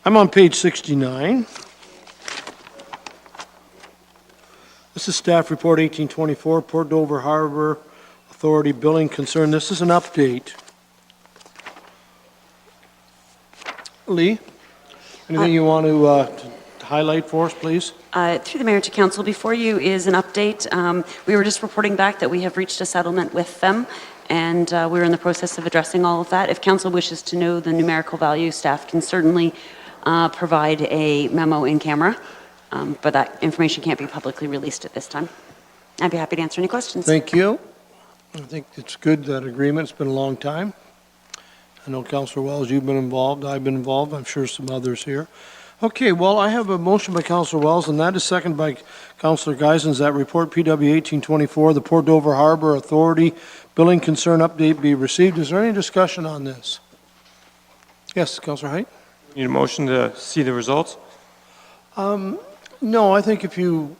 I'm on page 69. This is staff report 1824, Port Dover Harbor Authority billing concern. This is an update. Lee, anything you want to highlight for us, please? Through the Mayor to Council, before you is an update. We were just reporting back that we have reached a settlement with them, and we're in the process of addressing all of that. If Council wishes to know the numerical value, staff can certainly provide a memo in camera, but that information can't be publicly released at this time. I'd be happy to answer any questions. Thank you. I think it's good, that agreement. It's been a long time. I know, Councillor Wells, you've been involved. I've been involved. I'm sure some others here. Okay, well, I have a motion by Councillor Wells, and that is seconded by Councillor Geisens, that report PW 1824, the Port Dover Harbor Authority billing concern update be received. Is there any discussion on this? Yes, Councillor Height? Need a motion to see the results? No, I think if you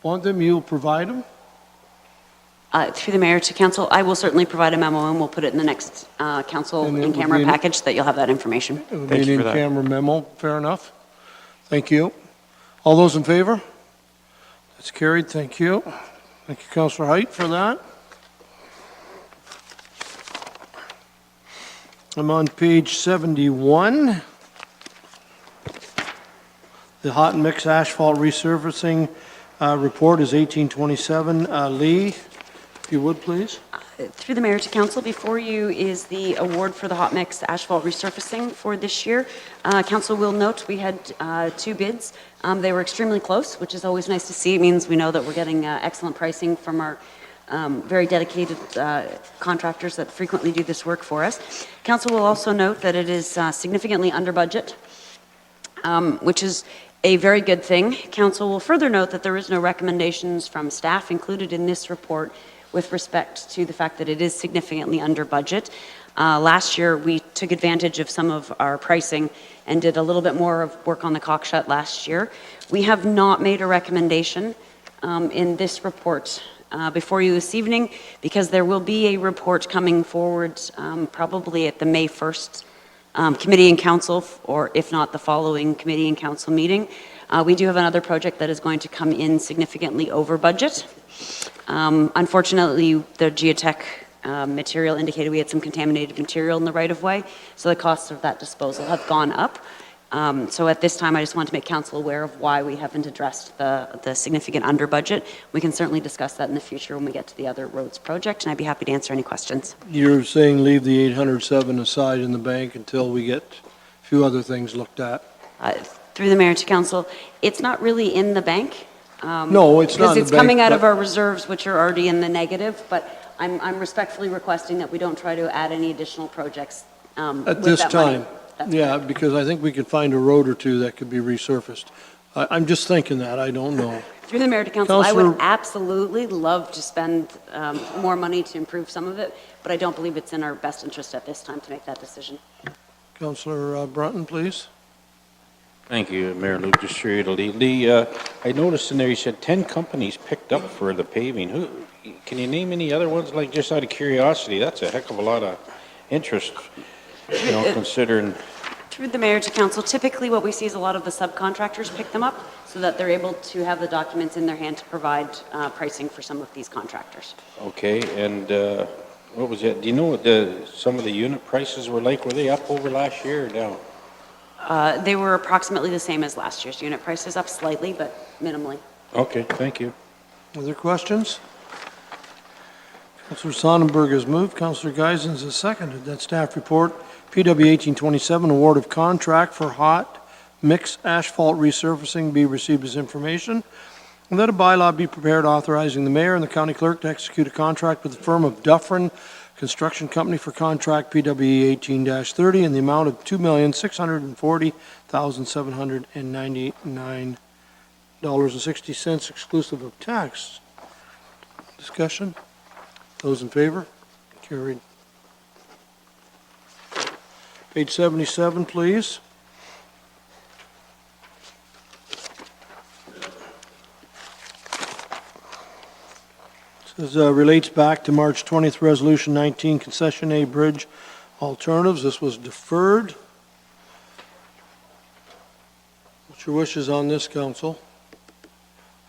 want them, you'll provide them. Through the Mayor to Council, I will certainly provide a memo, and we'll put it in the next Council And it would in-camera be an- package that you'll have that information. It would Thank be you an for that. in-camera memo. Fair enough. Thank you. All those in favor? That's carried. Thank you. Thank you, Councillor Height, for that. I'm on page 71. The hot and mix asphalt resurfacing report is 1827. Lee, if you would, please. Through the Mayor to Council, before you is the award for the hot mix asphalt resurfacing for this year. Council will note we had two bids. They were extremely close, which is always nice to see. It means we know that we're getting excellent pricing from our very dedicated contractors that frequently do this work for us. Council will also note that it is significantly under budget, which is a very good thing. Council will further note that there is no recommendations from staff included in this report with respect to the fact that it is significantly under budget. Last year, we took advantage of some of our pricing and did a little bit more of work on the cockshut last year. We have not made a recommendation in this report before you this evening, because there will be a report coming forward probably at the May 1st Committee and Council, or if not the following Committee and Council meeting. We do have another project that is going to come in significantly over budget. Unfortunately, the geotech material indicated we had some contaminated material in the right-of-way, so the costs of that disposal have gone up. So at this time, I just want to make Council aware of why we haven't addressed the significant under budget. We can certainly discuss that in the future when we get to the other roads project, and I'd be happy to answer any questions. You're saying leave the 807 aside in the bank until we get a few other things looked at? Through the Mayor to Council, it's not really in the bank. No, it's not in Because the it's bank, coming out of but- our reserves, which are already in the negative, but I'm respectfully requesting that we don't try to add any additional projects At with this that money. time? That's Yeah, because I think we could find a road or two that could be resurfaced. I'm just thinking that, I don't know. Through the Mayor to Council, I would Councillor- absolutely love to spend more money to improve some of it, but I don't believe it's in our best interest at this time to make that decision. Councillor Brunton, please. Thank you, Mayor Luke. Just sure it'll lead. I noticed in there you said 10 companies picked up for the paving. Who? Can you name any other ones? Like, just out of curiosity, that's a heck of a lot of interest, you know, considering. Through the Mayor to Council, typically what we see is a lot of the subcontractors pick them up so that they're able to have the documents in their hand to provide pricing for some of these contractors. Okay, and what was it? Do you know what some of the unit prices were like? Were they up over last year or down? They were approximately the same as last year's unit prices, up slightly, but minimally. Okay, thank you. Other questions? Councillor Sonnenberg has moved. Councillor Geisens has seconded. That staff report, PW 1827, award of contract for hot mix asphalt resurfacing be received as information. And that a bylaw be prepared authorizing the mayor and the county clerk to execute a contract with the firm of Dufferin Construction Company for contract PWE 18-30 in the amount of $2,640,799.60 exclusive of tax. Discussion? Those in favor? Carried. Page 77, please. This relates back to March 20th, Resolution 19, Concession A Bridge Alternatives. This was deferred. What's your wishes on this, council?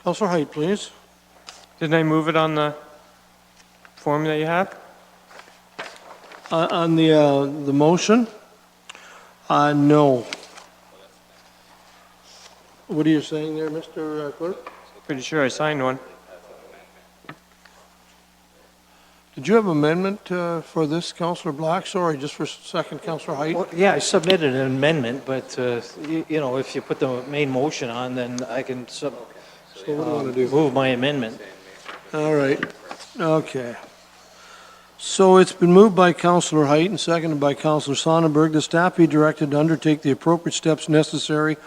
Councillor Height, please. Didn't I move it on the form that you have? On the motion? No. What are you saying there, Mr. Clerk? Pretty sure I signed one. Did you have amendment for this, Councillor Black? Sorry, just for a second, Councillor Height. Well, yeah, I submitted an amendment, but, you know, if you put the main motion on, then I can So what do you want to do? move my amendment. All right, okay. So it's been moved by Councillor Height and seconded by Councillor Sonnenberg. The staff be directed to undertake the appropriate steps necessary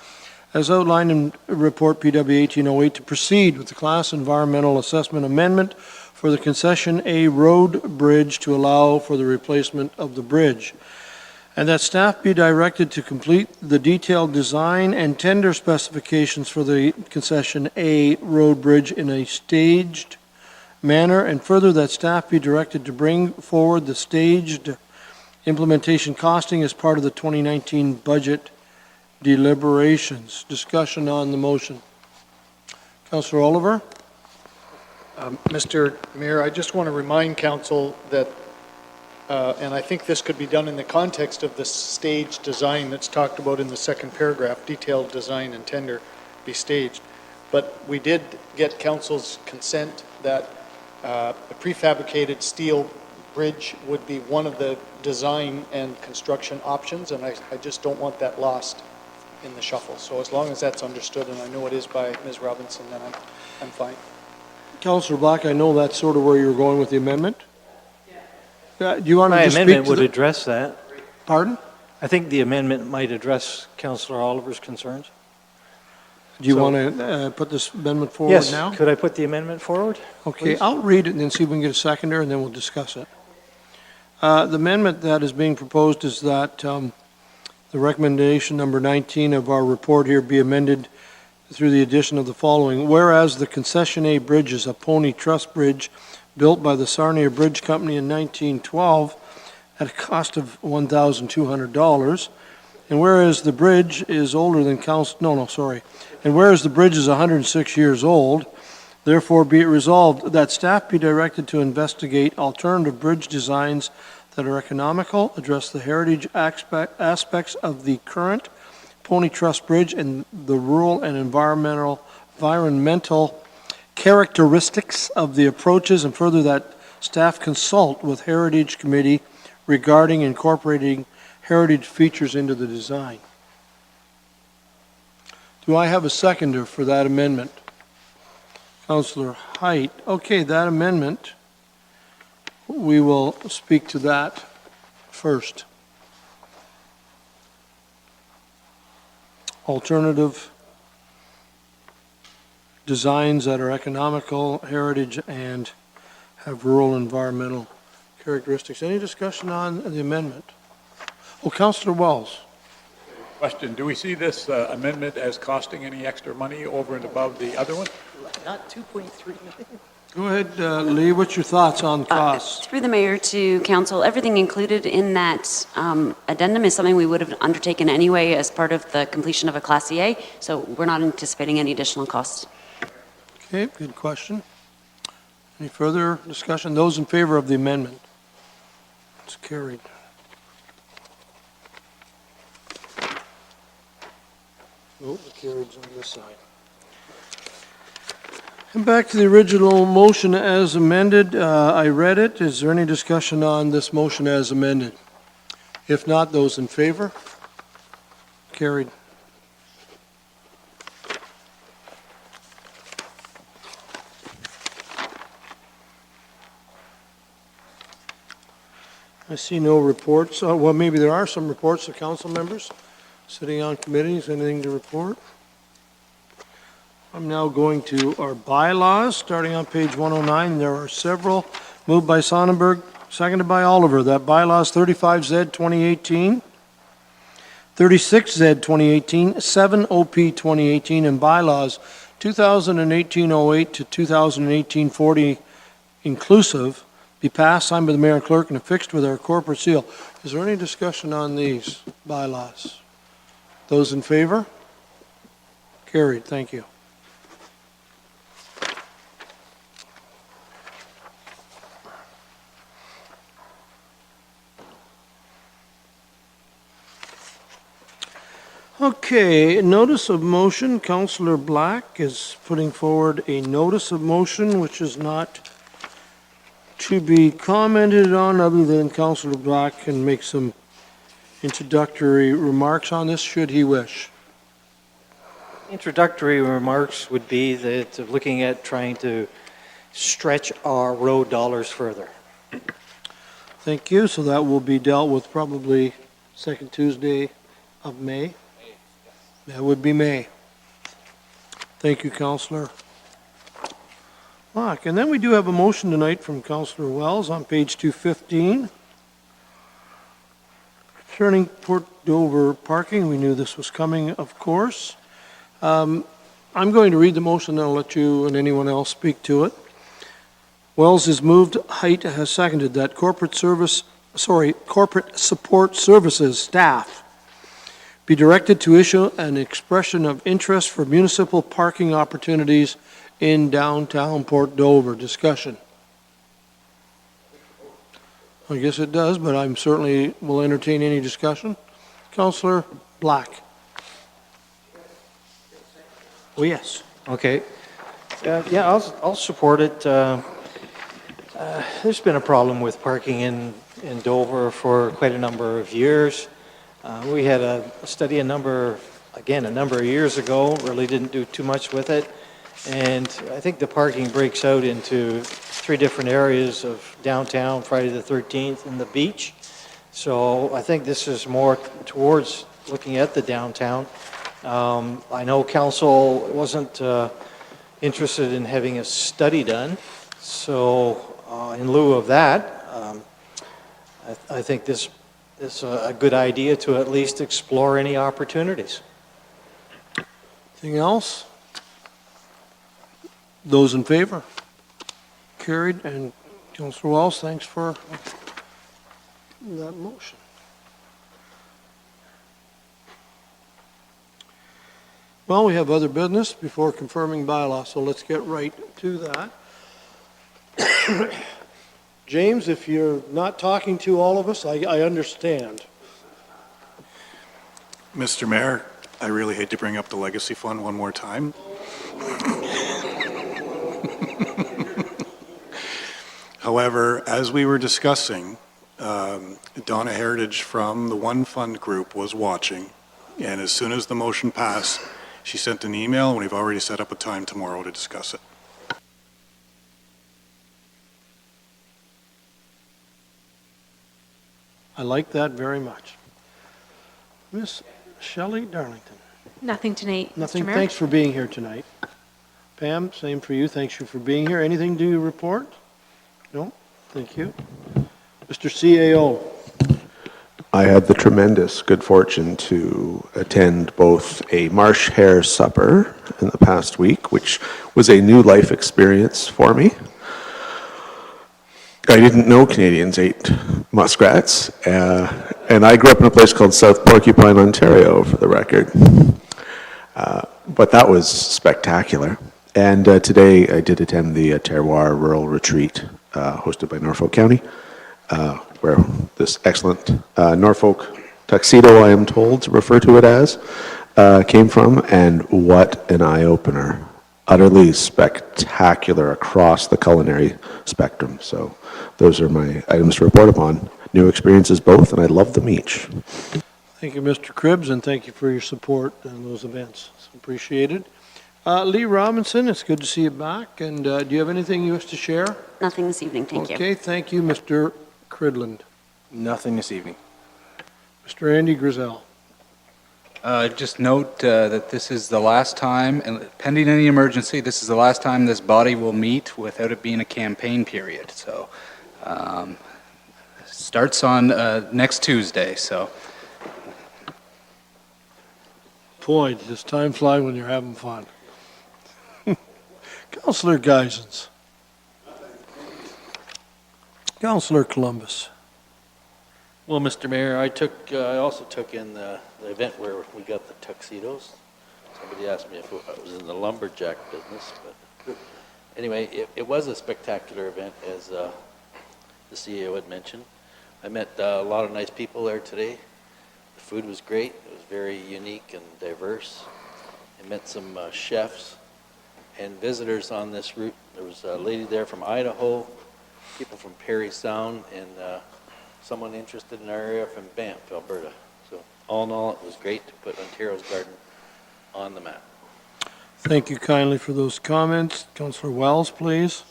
as outlined in Report PW 1808 to proceed with the Class Environmental Assessment Amendment for the Concession A Road Bridge to allow for the replacement of the bridge. And that staff be directed to complete the detailed design and tender specifications for the Concession A Road Bridge in a staged manner, and further that staff be directed to bring forward the staged implementation costing as part of the 2019 budget deliberations. Discussion on the motion. Councillor Oliver? Mr. Mayor, I just want to remind council that, and I think this could be done in the context of the stage design that's talked about in the second paragraph, detailed design and tender be staged. But we did get council's consent that a prefabricated steel bridge would be one of the design and construction options, and I just don't want that lost in the shuffle. So as long as that's understood, and I know it is by Ms. Robinson, then I'm fine. Councillor Black, I know that's sort of where you're going with the amendment. Do you want to My just speak amendment to would the... address that. Pardon? I think the amendment might address Councillor Oliver's concerns. Do you So- want to put this amendment forward now? Yes, could I put the amendment forward? Okay, please? I'll read it and then see if we can get a seconder, and then we'll discuss it. The amendment that is being proposed is that the recommendation number 19 of our report here be amended through the addition of the following. Whereas the Concession A Bridge is a pony truss bridge built by the Sarnia Bridge Company in 1912 at a cost of $1,200, and whereas the bridge is older than and whereas the bridge is 106 years old, therefore be it resolved that staff be directed to investigate alternative bridge designs that are economical, address the heritage aspects of the current Pony Truss Bridge and the rural and environmental characteristics of the approaches, and further that staff consult with Heritage Committee regarding incorporating heritage features into the design. Do I have a seconder for that amendment? Councillor Height. Okay, that amendment, we will speak to that first. Alternative designs that are economical, heritage, and have rural environmental characteristics. Any discussion on the amendment? Oh, Councillor Wells. Question, do we see this amendment as costing any extra money over and above the other one? Not 2.3 million. Go ahead, Lee, what's your thoughts on costs? Through the mayor to council, everything included in that addendum is something we would have undertaken anyway as part of the completion of a Class EA, so we're not anticipating any additional costs. Okay, good question. Any further discussion? Those in favor of the amendment? It's carried. Oh, the carriage on this side. And back to the original motion as amended. I read it. Is there any discussion on this motion as amended? If not, those in favor? Carried. I see no reports. Well, maybe there are some reports of council members sitting on committees. Anything to report? I'm now going to our bylaws, starting on page 109. There are several, moved by Sonnenberg, seconded by Oliver, that bylaws 35Z 2018, 36Z 2018, 7 OP 2018, and bylaws 2018-08 to 2018-40 inclusive be passed, signed by the mayor and clerk, and affixed with our corporate seal. Is there any discussion on these bylaws? Those in favor? Carried, thank you. Okay, notice of motion, Councillor Black is putting forward a notice of motion which is not to be commented on other than Councillor Black can make some introductory remarks on this should he wish. Introductory remarks would be that looking at trying to stretch our road dollars further. Thank you, so that will be dealt with probably second Tuesday of May? That would be May. Thank you, Councillor Black. And then we do have a motion tonight from Councillor Wells on page 215. Concerning Port Dover parking, we knew this was coming, of course. I'm going to read the motion, then I'll let you and anyone else speak to it. Wells has moved, Height has seconded that corporate support services staff be directed to issue an expression of interest for municipal parking opportunities in downtown Port Dover. Discussion. I guess it does, but I'm certainly will entertain any discussion. Councillor Black. Oh, yes. Okay. Yeah, I'll support it. There's been a problem with parking in Dover for quite a number of years. We had a study a number of years ago, really didn't do too much with it. And I think the parking breaks out into 3 different areas of downtown, Friday the 13th, and the beach. So I think this is more towards looking at the downtown. I know council wasn't interested in having a study done, so in lieu of that, I think this is a good idea to at least explore any opportunities. Anything else? Those in favor? Carried. And Councillor Wells, thanks for that motion. Well, we have other business before confirming bylaw, so let's get right to that. James, if you're not talking to all of us, I understand. Mr. Mayor, I really hate to bring up the Legacy Fund one more time. However, as we were discussing, Donna Heritage from the One Fund group was watching, and as soon as the motion passed, she sent an email, and we've already set up a time tomorrow to discuss it. I like that very much. Miss Shelley Darlington. Nothing tonight, Nothing. Mr. Mayor. Thanks for being here tonight. Pam, same for you. Thanks you for being here. Anything to report? No? Thank you. Mr. CAO. I had the tremendous good fortune to attend both a Marsh Hare supper in the past week, which was a new life experience for me. I didn't know Canadians ate muskrats, and I grew up in a place called South Porcupine, Ontario, for the record. But that was spectacular. And today I did attend the Terroir Rural Retreat hosted by Norfolk County, where this excellent Norfolk tuxedo, I am told to refer to it as, came from, and what an eye-opener. Utterly spectacular across the culinary spectrum. So those are my items to report upon. New experiences both, and I love them each. Thank you, Mr. Cribbs, and thank you for your support in those events. It's appreciated. Lee Robinson, it's good to see you back. And do you have anything you wish to share? Nothing this evening, thank you. Okay, thank you, Mr. Cridland. Nothing this evening. Mr. Andy Grizel. Just note that this is the last time, and pending any emergency, this is the last time this body will meet without it being a campaign period. So, starts on next Tuesday, so. Boy, does time fly when you're having fun. Councillor Geisens. Councillor Columbus. Well, Mr. Mayor, I also took in the event where we got the tuxedos. Somebody asked me if I was in the lumberjack business, but anyway, it was a spectacular event, as the CEO had mentioned. I met a lot of nice people there today. The food was great. It was very unique and diverse. I met some chefs and visitors on this route. There was a lady there from Idaho, people from Parry Sound, and someone interested in our area from Banff, Alberta. So all in all, it was great to put Ontario's garden on the map. Thank you kindly for those comments. Councillor Wells, please.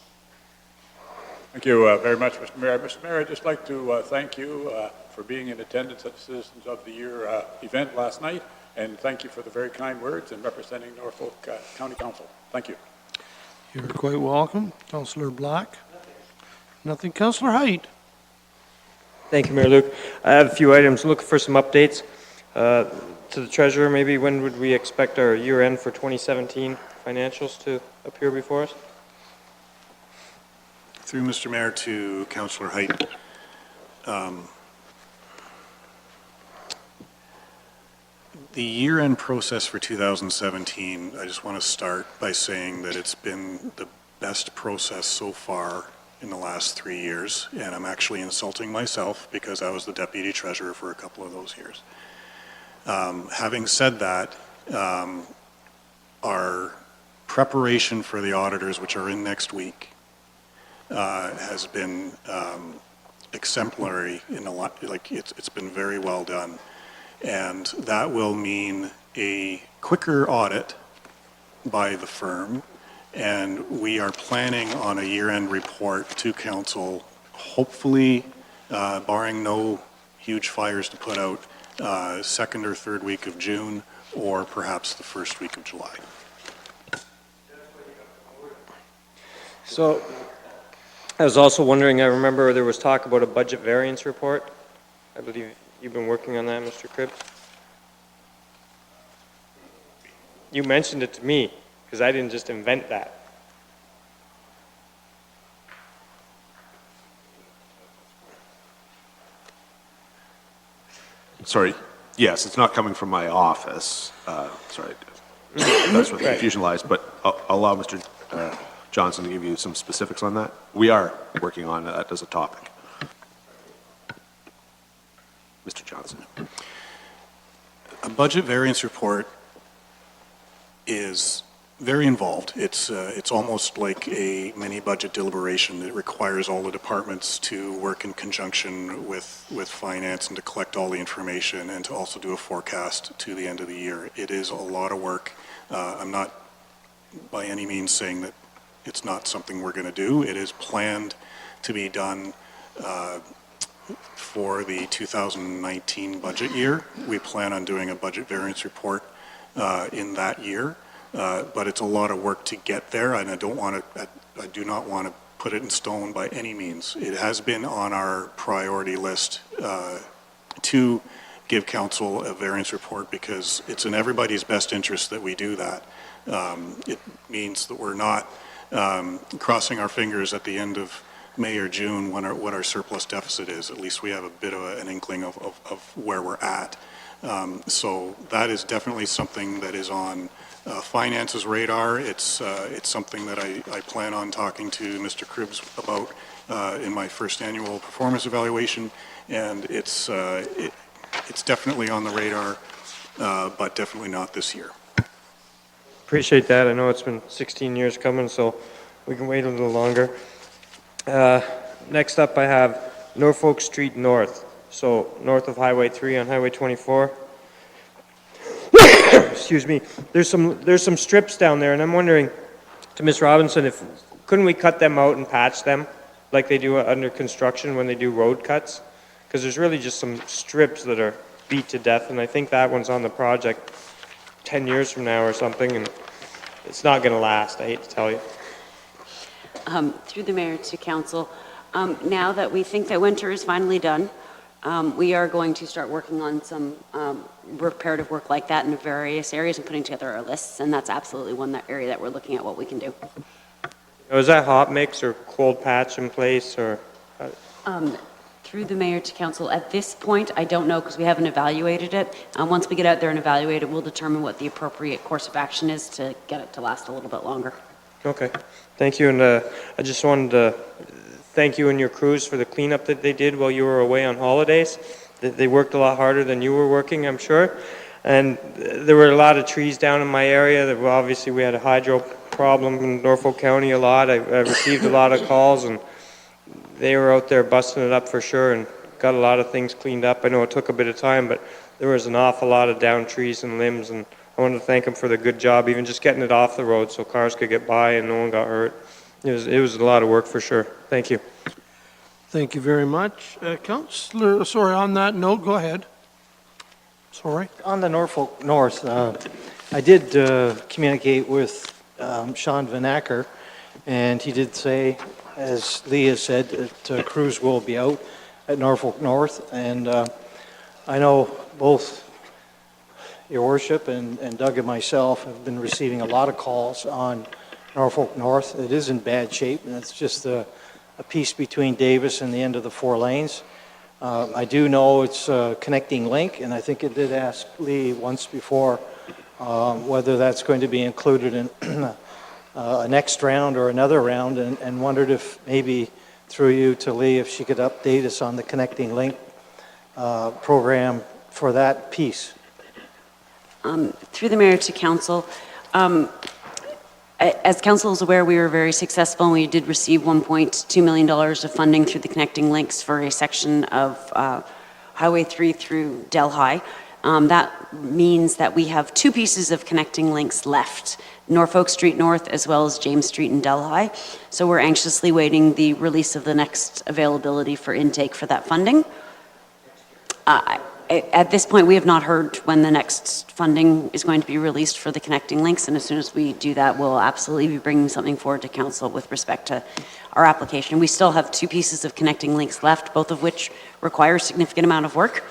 Thank you very much, Mr. Mayor. Mr. Mayor, I'd just like to thank you for being in attendance at the Citizens of the Year event last night, and thank you for the very kind words and representing Norfolk County Council. Thank you. You're quite welcome. Councillor Black? Nothing. Councillor Height? Thank you, Mayor Luke. I have a few items. Looking for some updates. To the treasurer, maybe when would we expect our year-end for 2017 financials to appear before us? Through Mr. Mayor to Councillor Height. The year-end process for 2017, I just want to start by saying that it's been the best process so far in the last 3 years, and I'm actually insulting myself because I was the deputy treasurer for a couple of those years. Having said that, our preparation for the auditors, which are in next week, has been exemplary in a lot. Like it's been very well done, and that will mean a quicker audit by the firm. And we are planning on a year-end report to council, hopefully, barring no huge fires to put out, second or third week of June, or perhaps the first week of July. So, I was also wondering, I remember there was talk about a budget variance report. I believe you've been working on that, Mr. Cribbs. You mentioned it to me, because I didn't just invent that. Sorry. Yes, it's not coming from my office. Sorry. That's where the confusion lies, but I'll allow Mr. Johnson to give you some specifics on that. We are working on that as a topic. Mr. Johnson. A budget variance report is very involved. It's almost like a mini budget deliberation. It requires all the departments to work in conjunction with finance and to collect all the information and to also do a forecast to the end of the year. It is a lot of work. I'm not by any means saying that it's not something we're going to do. It is planned to be done for the 2019 budget year. We plan on doing a budget variance report in that year. But it's a lot of work to get there, and I do not want to put it in stone by any means. It has been on our priority list to give council a variance report because it's in everybody's best interest that we do that. It means that we're not crossing our fingers at the end of May or June when what our surplus deficit is. At least we have a bit of an inkling of where we're at. So that is definitely something that is on finance's radar. It's something that I plan on talking to Mr. Cribbs about in my first annual performance evaluation, and it's definitely on the radar, but definitely not this year. Appreciate that. I know it's been 16 years coming, so we can wait a little longer. Next up, I have Norfolk Street North, so north of Highway 3 on Highway 24. Excuse me. There's some strips down there, and I'm wondering, to Ms. Robinson, couldn't we cut them out and patch them like they do under construction when they do road cuts? Because there's really just some strips that are beat to death, and I think that one's on the project 10 years from now or something, and it's not going to last, I hate to tell you. Through the mayor to council, now that we think that winter is finally done, we are going to start working on some reparative work like that in various areas and putting together our lists, and that's absolutely one area that we're looking at what we can do. Is that hot mix or cold patch in place, or? Through the mayor to council, at this point, I don't know because we haven't evaluated it. Once we get out there and evaluate it, we'll determine what the appropriate course of action is to get it to last a little bit longer. Okay, thank you, and I just wanted to thank you and your crews for the cleanup that they did while you were away on holidays. They worked a lot harder than you were working, I'm sure, and there were a lot of trees down in my area. That obviously we had a hydro problem in Norfolk County a lot. I received a lot of calls, and they were out there busting it up for sure and got a lot of things cleaned up. I know it took a bit of time, but there was an awful lot of down trees and limbs, and I wanted to thank them for the good job, even just getting it off the road so cars could get by and no one got hurt. It was a lot of work for sure. Thank you. Thank you very much. Councillor, sorry, on that note, go ahead. Sorry. On the Norfolk North, I did communicate with Sean Van Acker, and he did say, as Lee has said, that crews will be out at Norfolk North, and I know both your worship and Doug and myself have been receiving a lot of calls on Norfolk North. It is in bad shape, and it's just a piece between Davis and the end of the 4 lanes. I do know it's a connecting link, and I think it did ask Lee once before whether that's going to be included in a next round or another round, and wondered if maybe through you to Lee, if she could update us on the connecting link program for that piece. Through the mayor to council, as council is aware, we were very successful and we did receive $1.2 million of funding through the connecting links for a section of Highway 3 through Delhi. That means that we have 2 pieces of connecting links left, Norfolk Street North as well as James Street in Delhi. So we're anxiously waiting the release of the next availability for intake for that funding. At this point, we have not heard when the next funding is going to be released for the connecting links, and as soon as we do that, we'll absolutely be bringing something forward to council with respect to our application. We still have 2 pieces of connecting links left, both of which require a significant amount of work.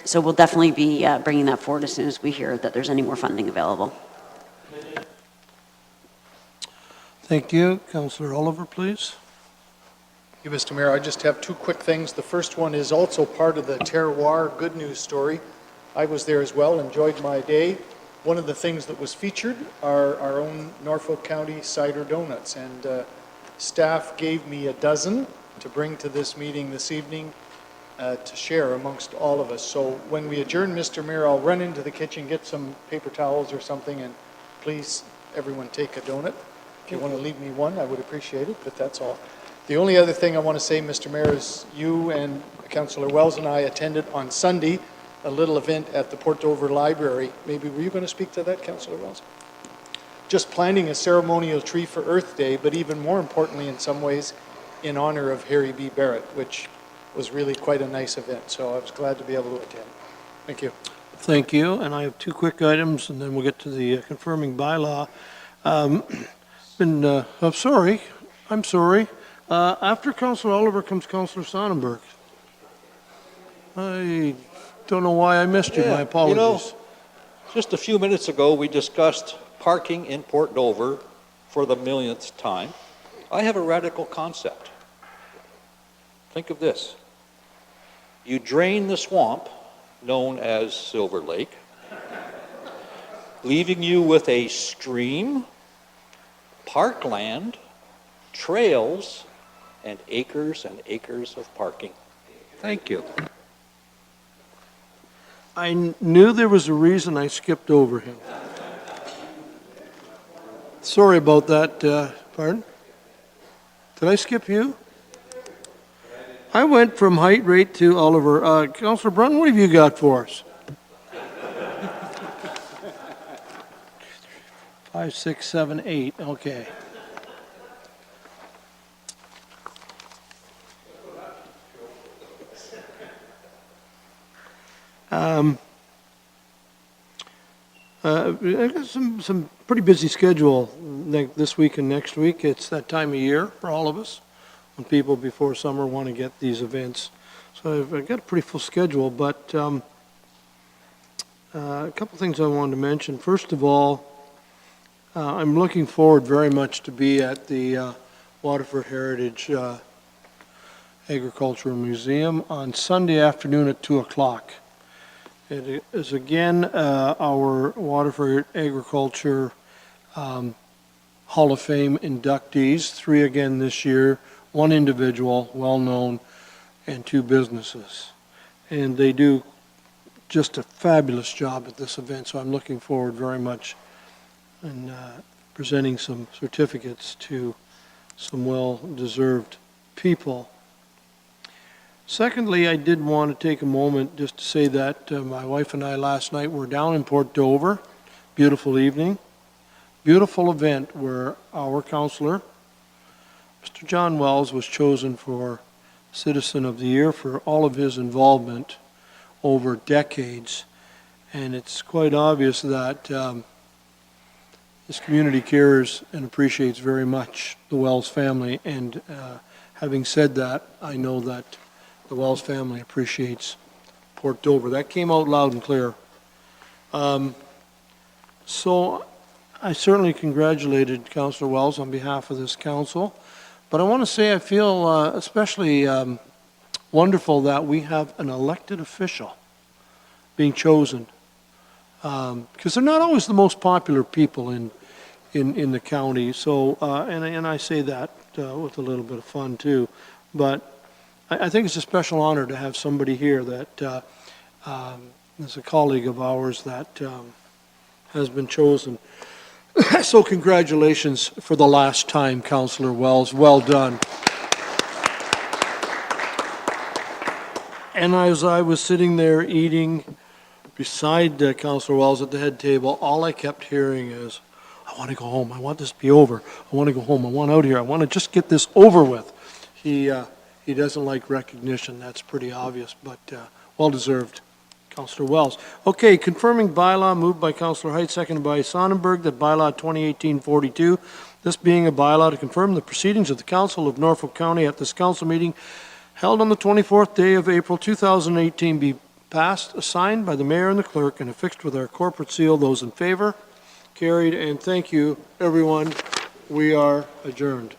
So we'll definitely be bringing that forward as soon as we hear that there's any more funding available. Thank you. Councillor Oliver, please. Thank you, Mr. Mayor. I just have 2 quick things. The first one is also part of the terroir good news story. I was there as well, enjoyed my day. One of the things that was featured are our own Norfolk County cider donuts, and staff gave me a dozen to bring to this meeting this evening to share amongst all of us. So when we adjourn, Mr. Mayor, I'll run into the kitchen, get some paper towels or something, and please, everyone take a donut. If you want to leave me one, I would appreciate it, but that's all. The only other thing I want to say, Mr. Mayor, is you and Councillor Wells and I attended on Sunday a little event at the Port Dover Library. Maybe were you going to speak to that, Councillor Wells? Just planting a ceremonial tree for Earth Day, but even more importantly in some ways, in honor of Harry B. Barrett, which was really quite a nice event. So I was glad to be able to attend. Thank you. Thank you. And I have 2 quick items, and then we'll get to the confirming bylaw. I'm sorry. After Councillor Oliver comes Councillor Sonnenberg. I don't know why I missed you. My apologies. You know, just a few minutes ago, we discussed parking in Port Dover for the millionth time. I have a radical concept. Think of this. You drain the swamp, known as Silver Lake, leaving you with a stream, parkland, trails, and acres of parking. Thank you. I knew there was a reason I skipped over him. Sorry about that. Pardon? Did I skip you? I went from height rate to Oliver. Councillor Brunton, what have you got for us? 5, 6, 7, 8. Okay. I got some pretty busy schedule this week and next week. It's that time of year for all of us when people before summer want to get these events. So I've got a pretty full schedule, but a couple things I wanted to mention. First of all, I'm looking forward very much to be at the Waterford Heritage Agricultural Museum on Sunday afternoon at 2 o'clock. It is again our Waterford Agriculture Hall of Fame inductees, 3 again this year, 1 individual, well-known, and 2 businesses. And they do just a fabulous job at this event, so I'm looking forward very much in presenting some certificates to some well-deserved people. Secondly, I did want to take a moment just to say that my wife and I last night were down in Port Dover. Beautiful evening. Beautiful event where our councillor, Mr. John Wells, was chosen for Citizen of the Year for all of his involvement over decades. And it's quite obvious that this community cares and appreciates very much the Wells family. And having said that, I know that the Wells family appreciates Port Dover. That came out loud and clear. So I certainly congratulated Councillor Wells on behalf of this council. But I want to say I feel especially wonderful that we have an elected official being chosen. Because they're not always the most popular people in the county. So, and I say that with a little bit of fun too. But I think it's a special honor to have somebody here that is a colleague of ours that has been chosen. So congratulations for the last time, Councillor Wells. Well done. And as I was sitting there eating beside Councillor Wells at the head table, all I kept hearing is, I want to go home. I want this to be over. I want to go home. I want out here. I want to just get this over with. He doesn't like recognition. That's pretty obvious, but well-deserved. Councillor Wells. Okay, confirming bylaw moved by Councillor Height, seconded by Sonnenberg, that bylaw 2018-42, this being a bylaw to confirm the proceedings of the Council of Norfolk County at this council meeting held on the 24th day of April 2018 be passed, assigned by the mayor and the clerk, and affixed with our corporate seal. Those in favor? Carried, and thank you, everyone. We are adjourned.